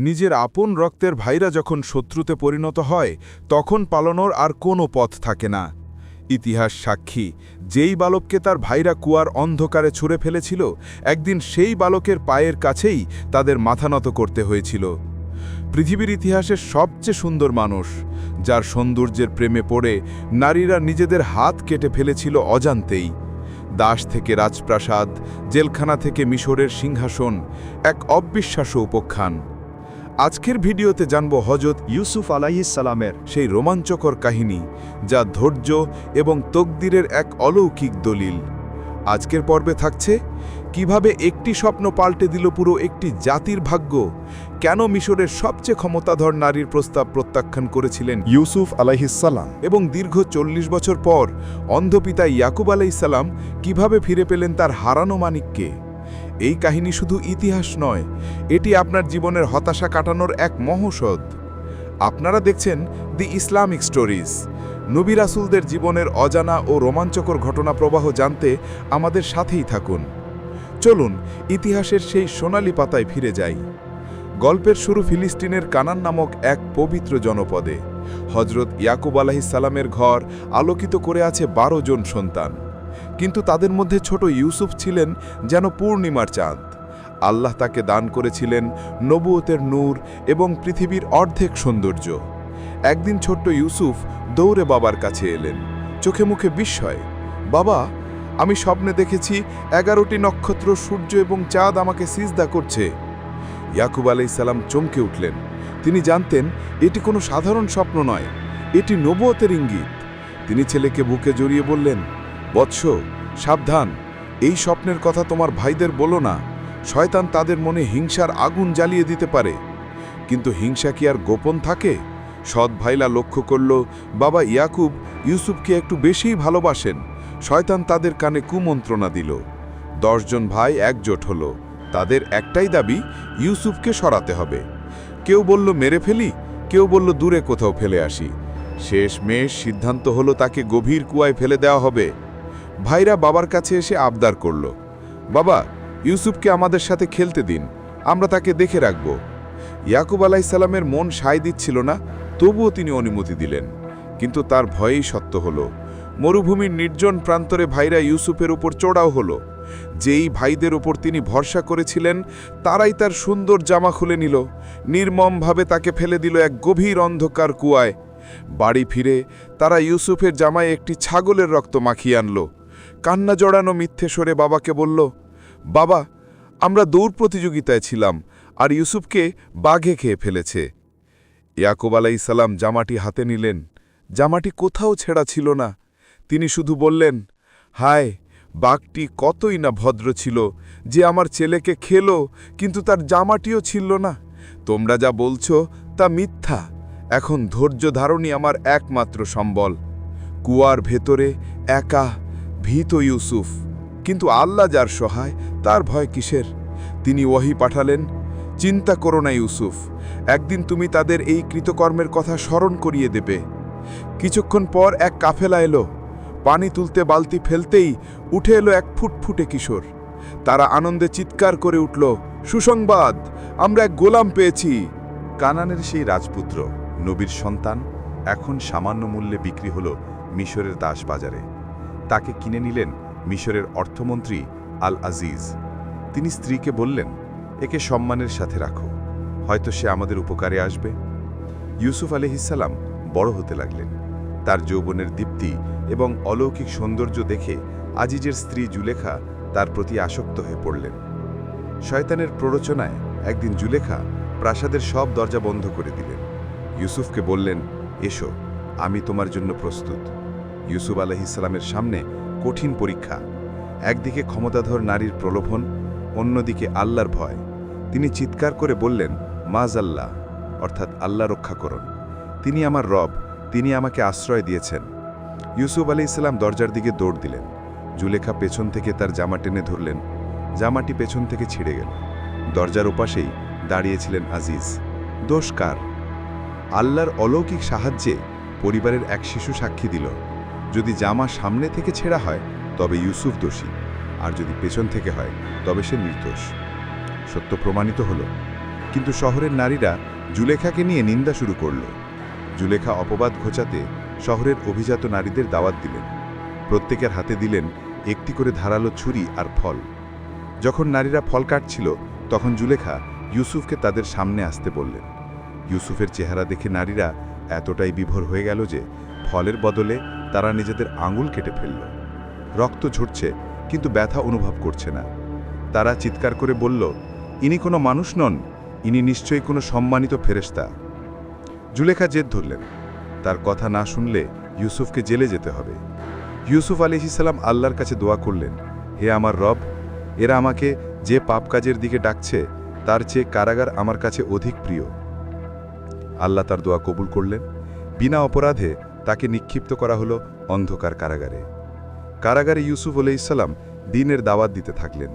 নিজের আপন রক্তের ভাইরা যখন শত্রুতে পরিণত হয় তখন পালানোর আর কোনো পথ থাকে না। ইতিহাস সাক্ষী, যেই বালককে তার ভাইরা কুয়ার অন্ধকারে ছুঁড়ে ফেলেছিল, একদিন সেই বালকের পায়ের কাছেই তাদের মাথা নত করতে হয়েছিল। পৃথিবীর ইতিহাসের সবচেয়ে সুন্দর মানুষ, যার সৌন্দর্যের প্রেমে পড়ে নারীরা নিজেদের হাত কেটে ফেলেছিল অজান্তেই। দাস থেকে রাজপ্রাসাদ, জেলখানা থেকে মিশরের সিংহাসন, এক অবিশ্বাস্য উপখ্যান। আজকের ভিডিওতে জানব হযরত ইউসুফ আলাইহিস সালামের সেই রোমাঞ্চকর কাহিনী, যা ধৈর্য এবং তকদিরের এক অলৌকিক দলিল। আজকের পর্বে থাকছে কিভাবে একটি স্বপ্ন পাল্টে দিল পুরো একটি জাতির ভাগ্য, কেন মিশরের সবচেয়ে ক্ষমতাধর নারীর প্রস্তাব প্রত্যাখ্যান করেছিলেন ইউসুফ আলাইহিস সালাম, এবং দীর্ঘ ৪০ বছর পর অন্ধ পিতা ইয়াকুব আলাইহিস সালাম কিভাবে ফিরে পেলেন তার হারানো মানিককে। এই কাহিনী শুধু ইতিহাস নয়, এটি আপনার জীবনের হতাশা কাটানোর এক মহৌষধ। আপনারা দেখছেন দি ইসলামিক স্টোরিজ। নবী রাসূলদের জীবনের অজানা ও রোমাঞ্চকর ঘটনা প্রবাহ জানতে আমাদের সাথেই থাকুন। চলুন ইতিহাসের সেই সোনালি পাতায় ফিরে যাই। গল্পের শুরু ফিলিস্তিনের কানান নামক এক পবিত্র জনপদে। হযরত ইয়াকুব আলাইহিস সালামের ঘর আলোকিত করে আছে ১২ জন সন্তান, কিন্তু তাদের মধ্যে ছোট ইউসুফ ছিলেন যেন পূর্ণিমার চাঁদ। আল্লাহ তাকে দান করেছিলেন নবুয়তের নূর এবং পৃথিবীর অর্ধেক সৌন্দর্য। একদিন ছোট্ট ইউসুফ দৌড়ে বাবার কাছে এলেন, চোখে মুখে বিস্ময়। বাবা, আমি স্বপ্নে দেখেছি ১১টি নক্ষত্র, সূর্য এবং চাঁদ আমাকে সিজদা করছে। ইয়াকুব আলাইহিস সালাম চমকে উঠলেন। তিনি জানতেন এটি কোনো সাধারণ স্বপ্ন নয়, এটি নবুয়তের ইঙ্গিত। তিনি ছেলেকে বুকে জড়িয়ে বললেন, বৎস, সাবধান, এই স্বপ্নের কথা তোমার ভাইদের বলো না। শয়তান তাদের মনে হিংসার আগুন জ্বালিয়ে দিতে পারে। কিন্তু হিংসা কি আর গোপন থাকে? সৎ ভাইলা লক্ষ্য করল বাবা ইয়াকুব ইউসুফকে একটু বেশিই ভালোবাসেন। শয়তান তাদের কানে কুমন্ত্রণা দিল। ১০ জন ভাই একজোট হল। তাদের একটাই দাবি, ইউসুফকে সরাতে হবে। কেউ বলল মেরে ফেলি, কেউ বলল দূরে কোথাও ফেলে আসি। শেষমেশ সিদ্ধান্ত হলো তাকে গভীর কুয়ায় ফেলে দেওয়া হবে। ভাইরা বাবার কাছে এসে আবদার করল, বাবা, ইউসুফকে আমাদের সাথে খেলতে দিন, আমরা তাকে দেখে রাখব। ইয়াকুব আলাইহিস সালামের মন সায় দিচ্ছিল না, তবুও তিনি অনুমতি দিলেন। কিন্তু তার ভয়েই সত্য হল। মরুভূমির নির্জন প্রান্তরে ভাইরা ইউসুফের উপর চড়াও হল। যেই ভাইদের উপর তিনি ভরসা করেছিলেন, তারাই তার সুন্দর জামা খুলে নিল, নির্মমভাবে তাকে ফেলে দিল এক গভীর অন্ধকার কুয়ায়। বাড়ি ফিরে তারা ইউসুফের জামায় একটি ছাগলের রক্ত মাখিয়ে আনল। কান্না জড়ানো মিথ্যে স্বরে বাবাকে বলল, বাবা, আমরা দৌড় প্রতিযোগিতায় ছিলাম আর ইউসুফকে বাঘে খেয়ে ফেলেছে। ইয়াকুব আলাইহিস সালাম জামাটি হাতে নিলেন। জামাটি কোথাও ছেঁড়া ছিল না। তিনি শুধু বললেন, হায়, বাঘটি কতই না ভদ্র ছিল, যে আমার ছেলেকে খেলো, কিন্তু তার জামাটিও ছিল না। তোমরা যা বলছো তা মিথ্যা। এখন ধৈর্য ধারণই আমার একমাত্র সম্বল। কুয়ার ভেতরে একা ভীত ইউসুফ, কিন্তু আল্লাহ যার সহায়, তার ভয় কিসের? তিনি ওহী পাঠালেন, চিন্তা করো না ইউসুফ, একদিন তুমি তাদের এই কৃতকর্মের কথা স্মরণ করিয়ে দেবে। কিছুক্ষণ পর এক কাফেলা এলো। পানি তুলতে বালতি ফেলতেই উঠে এলো এক ফুটফুটে কিশোর। তারা আনন্দে চিৎকার করে উঠল, সুসংবাদ, আমরা এক গোলাম পেয়েছি। কানানের সেই রাজপুত্র, নবীর সন্তান, এখন সামান্য মূল্যে বিক্রি হল মিশরের দাস বাজারে। তাকে কিনে নিলেন মিশরের অর্থমন্ত্রী আল আজিজ। তিনি স্ত্রীকে বললেন, একে সম্মানের সাথে রাখো, হয়তো সে আমাদের উপকারে আসবে। ইউসুফ আলাইহিস সালাম বড় হতে লাগলেন। তার যৌবনের দীপ্তি এবং অলৌকিক সৌন্দর্য দেখে আজিজের স্ত্রী জুলেখা তার প্রতি আসক্ত হয়ে পড়লেন। শয়তানের প্ররোচনায় একদিন জুলেখা প্রাসাদের সব দরজা বন্ধ করে দিলেন। ইউসুফকে বললেন, এসো, আমি তোমার জন্য প্রস্তুত। ইউসুফ আলাইহিস সালামের সামনে কঠিন পরীক্ষা। একদিকে ক্ষমতাধর নারীর প্রলোভন, অন্যদিকে আল্লাহর ভয়। তিনি চিৎকার করে বললেন, মাযাল্লাহ, অর্থাৎ আল্লাহ রক্ষা করুন। তিনি আমার রব, তিনি আমাকে আশ্রয় দিয়েছেন। ইউসুফ আলাইহিস সালাম দরজার দিকে দৌড় দিলেন। জুলেখা পেছন থেকে তার জামা টেনে ধরলেন। জামাটি পেছন থেকে ছিঁড়ে গেল। দরজার ওপাশেই দাঁড়িয়েছিলেন আজিজ। দোষ কার? আল্লাহর অলৌকিক সাহায্যে পরিবারের এক শিশু সাক্ষী দিল, যদি জামা সামনে থেকে ছেঁড়া হয় তবে ইউসুফ দোষী, আর যদি পেছন থেকে হয় তবে সে নির্দোষ। সত্য প্রমাণিত হল। কিন্তু শহরের নারীরা জুলেখাকে নিয়ে নিন্দা শুরু করল। জুলেখা অপবাদ ঘোচাতে শহরের অভিজাত নারীদের দাওয়াত দিলেন। প্রত্যেকের হাতে দিলেন একটি করে ধারালো ছুরি আর ফল। যখন নারীরা ফল কাটছিল তখন জুলেখা ইউসুফকে তাদের সামনে আসতে বললেন। ইউসুফের চেহারা দেখে নারীরা এতটাই বিভোর হয়ে গেল যে ফলের বদলে তারা নিজেদের আঙুল কেটে ফেলল। রক্ত ঝরছে কিন্তু ব্যথা অনুভব করছে না। তারা চিৎকার করে বলল, ইনি কোনো মানুষ নন, ইনি নিশ্চয়ই কোনো সম্মানিত ফেরেশতা। জুলেখা জেদ ধরলেন, তার কথা না শুনলে ইউসুফকে জেলে যেতে হবে। ইউসুফ আলাইহিস সালাম আল্লাহর কাছে দোয়া করলেন, হে আমার রব, এরা আমাকে যে পাপ কাজের দিকে ডাকছে তার চেয়ে কারাগার আমার কাছে অধিক প্রিয়। আল্লাহ তার দোয়া কবুল করলেন। বিনা অপরাধে তাকে নিক্ষিপ্ত করা হলো অন্ধকার কারাগারে। কারাগারে ইউসুফ আলাইহিস সালাম দ্বীনের দাওয়াত দিতে থাকলেন।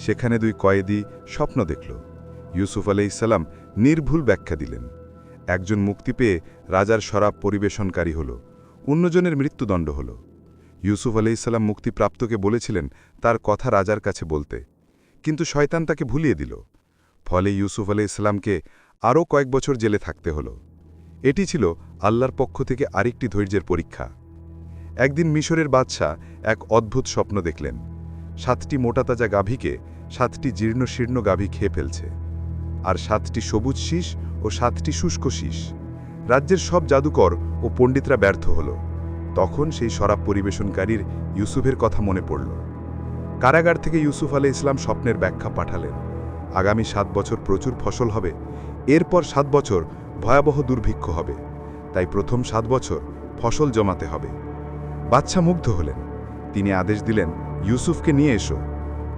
সেখানে দুই কয়েদি স্বপ্ন দেখল। ইউসুফ আলাইহিস সালাম নির্ভুল ব্যাখ্যা দিলেন। একজন মুক্তি পেয়ে রাজার শরাব পরিবেশনকারী হল, অন্যজনের মৃত্যুদণ্ড হল। ইউসুফ আলাইহিস সালাম মুক্তিপ্রাপ্তকে বলেছিলেন তার কথা রাজার কাছে বলতে, কিন্তু শয়তান তাকে ভুলিয়ে দিল। ফলে ইউসুফ আলাইহিস সালামকে আরও কয়েক বছর জেলে থাকতে হল। এটি ছিল আল্লাহর পক্ষ থেকে আরেকটি ধৈর্যের পরীক্ষা। একদিন মিশরের বাদশাহ এক অদ্ভুত স্বপ্ন দেখলেন। 7টি মোটাতাজা গাভীকে 7টি জীর্ণশীর্ণ গাভী খেয়ে ফেলছে, আর 7টি সবুজ শীষ ও 7টি শুষ্ক শীষ। রাজ্যের সব জাদুকর ও পণ্ডিতরা ব্যর্থ হল। তখন সেই শরাব পরিবেশনকারীর ইউসুফের কথা মনে পড়ল। কারাগার থেকে ইউসুফ আলাইহিস সালাম স্বপ্নের ব্যাখ্যা পাঠালেন। আগামী 7 বছর প্রচুর ফসল হবে, এরপর 7 বছর ভয়াবহ দুর্ভিক্ষ হবে, তাই প্রথম 7 বছর ফসল জমাতে হবে। বাদশাহ মুগ্ধ হলেন। তিনি আদেশ দিলেন, ইউসুফকে নিয়ে এসো।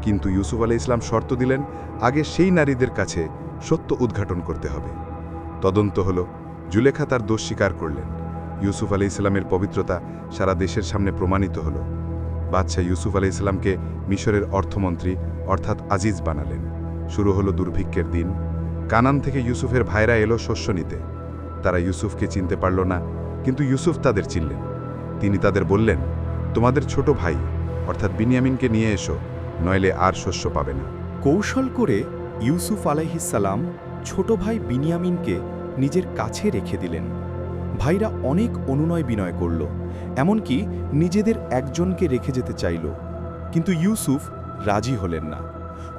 কিন্তু ইউসুফ আলাইহিস সালাম শর্ত দিলেন, আগে সেই নারীদের কাছে সত্য উদ্ঘাটন করতে হবে। তদন্ত হল। জুলেখা তার দোষ স্বীকার করলেন। ইউসুফ আলাইহিস সালামের পবিত্রতা সারা দেশের সামনে প্রমাণিত হল। বাদশাহ ইউসুফ আলাইহিস সালামকে মিশরের অর্থমন্ত্রী অর্থাৎ আজিজ বানালেন। শুরু হলো দুর্ভিক্ষের দিন। কানান থেকে ইউসুফের ভাইরা এলো শস্য নিতে। তারা ইউসুফকে চিনতে পারল না, কিন্তু ইউসুফ তাদের চিনলেন। তিনি তাদের বললেন, তোমাদের ছোট ভাই অর্থাৎ বিনিয়ামিনকে নিয়ে এসো, নইলে আর শস্য পাবে না। কৌশল করে ইউসুফ আলাইহিস সালাম ছোট ভাই বিনিয়ামিনকে নিজের কাছে রেখে দিলেন। ভাইরা অনেক অনুনয় বিনয় করল, এমনকি নিজেদের একজনকে রেখে যেতে চাইল, কিন্তু ইউসুফ রাজি হলেন না।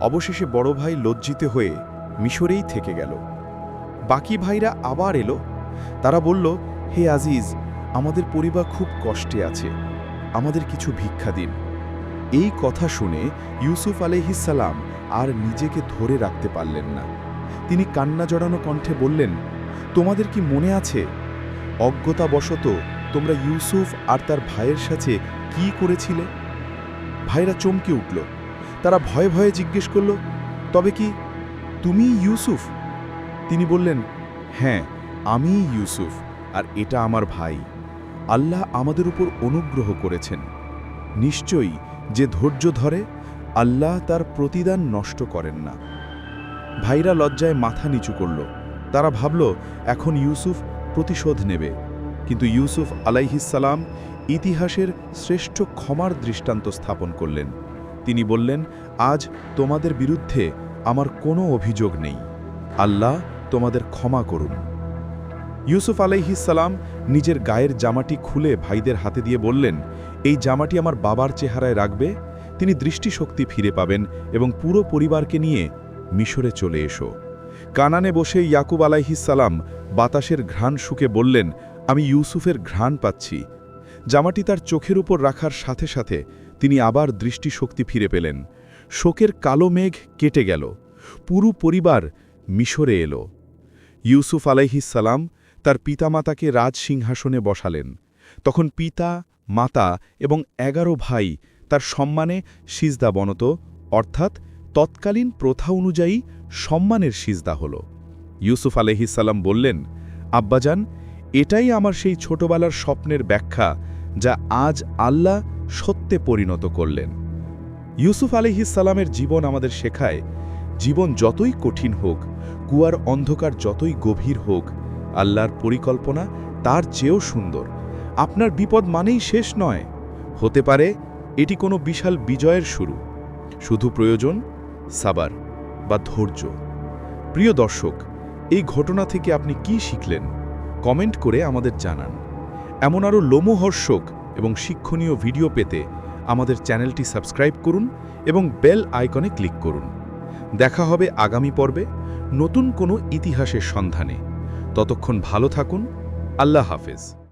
অবশেষে বড় ভাই লজ্জিত হয়ে মিশরেই থেকে গেল। বাকি ভাইরা আবার এলো। তারা বলল, হে আজিজ, আমাদের পরিবার খুব কষ্টে আছে, আমাদের কিছু ভিক্ষা দিন। এই কথা শুনে ইউসুফ আলাইহিস সালাম আর নিজেকে ধরে রাখতে পারলেন না। তিনি কান্না জড়ানো কণ্ঠে বললেন, তোমাদের কি মনে আছে অজ্ঞতাবশত তোমরা ইউসুফ আর তার ভাইয়ের সাথে কি করেছিলে? ভাইরা চমকে উঠল। তারা ভয়ে ভয়ে জিজ্ঞেস করল, তবে কি তুমি ইউসুফ? তিনি বললেন, হ্যাঁ, আমি ইউসুফ, আর এটা আমার ভাই। আল্লাহ আমাদের উপর অনুগ্রহ করেছেন। নিশ্চয়ই যে ধৈর্য ধরে আল্লাহ তার প্রতিদান নষ্ট করেন না। ভাইরা লজ্জায় মাথা নিচু করল। তারা ভাবল এখন ইউসুফ প্রতিশোধ নেবে, কিন্তু ইউসুফ আলাইহিস সালাম ইতিহাসের শ্রেষ্ঠ ক্ষমার দৃষ্টান্ত স্থাপন করলেন। তিনি বললেন, আজ তোমাদের বিরুদ্ধে আমার কোনো অভিযোগ নেই, আল্লাহ তোমাদের ক্ষমা করুন। ইউসুফ আলাইহিস সালাম নিজের গায়ের জামাটি খুলে ভাইদের হাতে দিয়ে বললেন, এই জামাটি আমার বাবার চেহারায় রাখবে, তিনি দৃষ্টিশক্তি ফিরে পাবেন এবং পুরো পরিবারকে নিয়ে মিশরে চলে এসো। কানানে বসে ইয়াকুব আলাইহিস সালাম বাতাসের ঘ্রাণ শুকে বললেন, আমি ইউসুফের ঘ্রাণ পাচ্ছি। জামাটি তার চোখের উপর রাখার সাথে সাথে তিনি আবার দৃষ্টিশক্তি ফিরে পেলেন। শোকের কালো মেঘ কেটে গেল। পুরো পরিবার মিশরে এলো। ইউসুফ আলাইহিস সালাম তার পিতামাতাকে রাজসিংহাসনে বসালেন। তখন পিতা, মাতা এবং 11 ভাই তার সম্মানে সিজদা বনত, অর্থাৎ তৎকালীন প্রথা অনুযায়ী সম্মানের সিজদা হল। ইউসুফ আলাইহিস সালাম বললেন, আব্বাজান, এটাই আমার সেই ছোটবেলার স্বপ্নের ব্যাখ্যা, যা আজ আল্লাহ সত্যে পরিণত করলেন। ইউসুফ আলাইহিস সালামের জীবন আমাদের শেখায়, জীবন যতই কঠিন হোক, কুয়ার অন্ধকার যতই গভীর হোক, আল্লাহর পরিকল্পনা তার চেয়েও সুন্দর। আপনার বিপদ মানেই শেষ নয়, হতে পারে এটি কোনো বিশাল বিজয়ের শুরু। শুধু প্রয়োজন সাবার বা ধৈর্য। প্রিয় দর্শক, এই ঘটনা থেকে আপনি কি শিখলেন কমেন্ট করে আমাদের জানান। এমন আরও লোমহর্ষক এবং শিক্ষণীয় ভিডিও পেতে আমাদের চ্যানেলটি সাবস্ক্রাইব করুন এবং বেল আইকনে ক্লিক করুন। দেখা হবে আগামী পর্বে নতুন কোনো ইতিহাসের সন্ধানে। ততক্ষণ ভালো থাকুন। আল্লাহ হাফেজ।